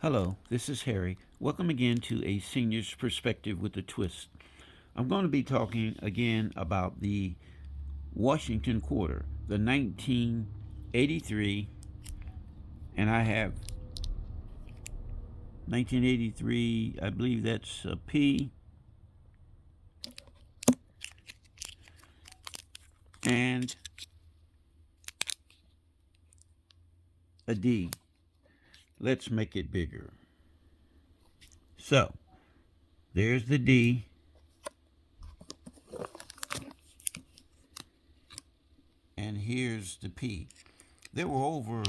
Hello, this is Harry. Welcome again to A Senior's Perspective with a Twist. I'm going to be talking again about the Washington Quarter, the 1983, and I have 1983, I believe that's a P, and a D. Let's make it bigger. So, there's the D, and here's the P. There were over,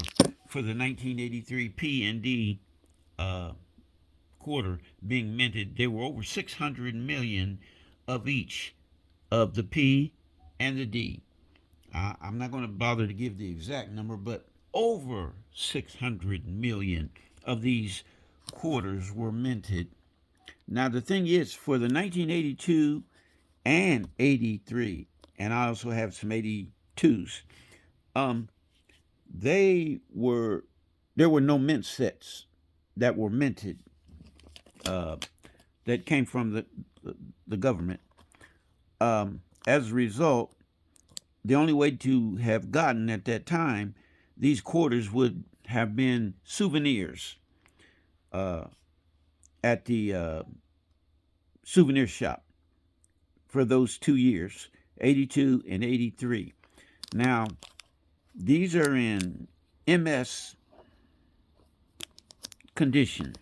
for the 1983 P and D uh, quarter being minted, there were over 600 million of each of the P and the D. I'm not going to bother to give the exact number, but over 600 million of these quarters were minted. Now, the thing is, for the 1982 and 83, and I also have some 82s, um, they were there were no mint sets that were minted uh, that came from the government. As a result, the only way to have gotten at that time these quarters would have been souvenirs uh, at the souvenir shop for those 2 years, 82 and 83. Now, these are in MS condition,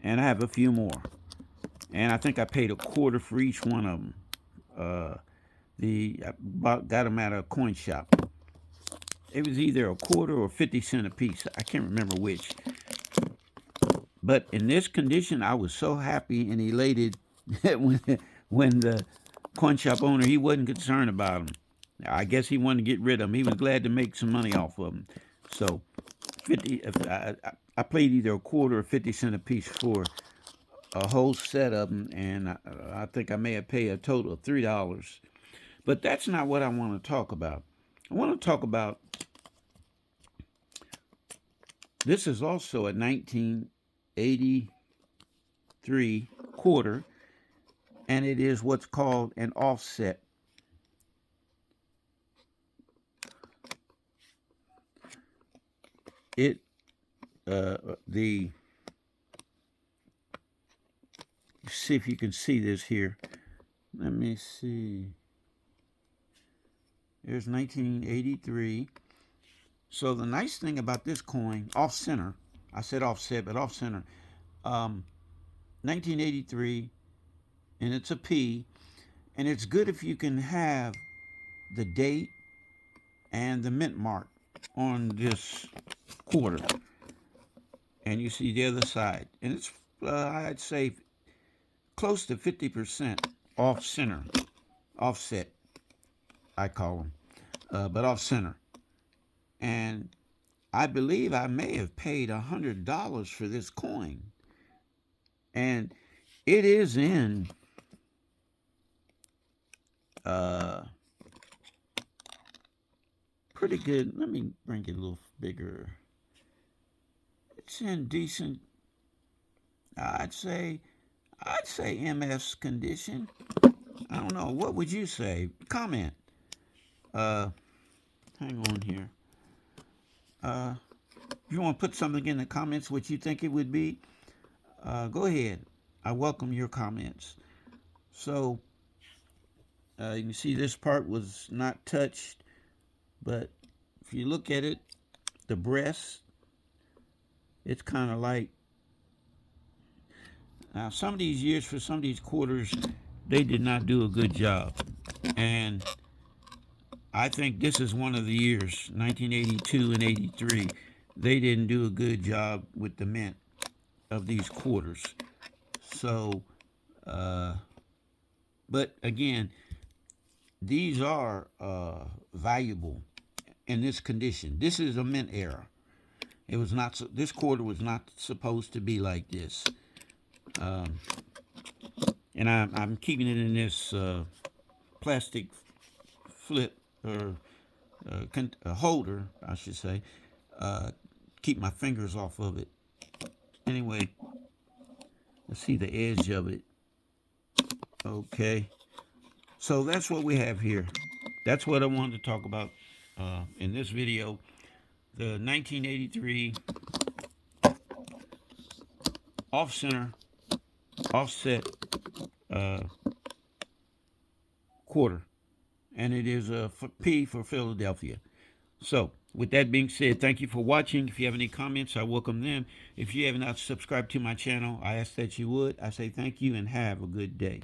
and I have a few more. And I think I paid a quarter for each one of them. I got them at a coin shop. It was either a quarter or 50 cents a piece. I can't remember which. But in this condition, I was so happy and elated when the coin shop owner, he wasn't concerned about them. I guess he wanted to get rid of them. He was glad to make some money off of them. So 50. I paid either a quarter or 50 cents a piece for a whole set of them, and I think I may have paid a total of $3. But that's not what I want to talk about. I want to talk about, this is also a 1983 quarter, and it is what's called an offset. It the see if you can see this here. Let me see. There's 1983. So the nice thing about this coin, off center, I said offset, but off center, 1983, and it's a P, and it's good if you can have the date and the mint mark on this quarter. And you see the other side, and it's I'd say close to 50% off center, offset, I call them, but off center. And I believe I may have paid $100 for this coin, and it is in pretty good. Let me bring it a little bigger. It's in decent. I'd say MS condition. I don't know. What would you say? Comment. Hang on here. If you want to put something in the comments, what you think it would be, go ahead. I welcome your comments. So you can see this part was not touched, but if you look at it, the breast, it's kind of like, now some of these years, for some of these quarters, they did not do a good job. And I think this is one of the years, 1982 and 83, they didn't do a good job with the mint of these quarters. So, but again, these are valuable in this condition. This is a mint era. It was not. This quarter was not supposed to be like this. And I'm keeping it in this plastic flip or holder, I should say, keep my fingers off of it. Anyway, let's see the edge of it. Okay. So that's what we have here. That's what I wanted to talk about in this video. The 1983 Offcenter offset quarter. And it is a P for Philadelphia. So, with that being said, thank you for watching. If you have any comments, I welcome them. If you have not subscribed to my channel, I ask that you would. I say thank you and have a good day.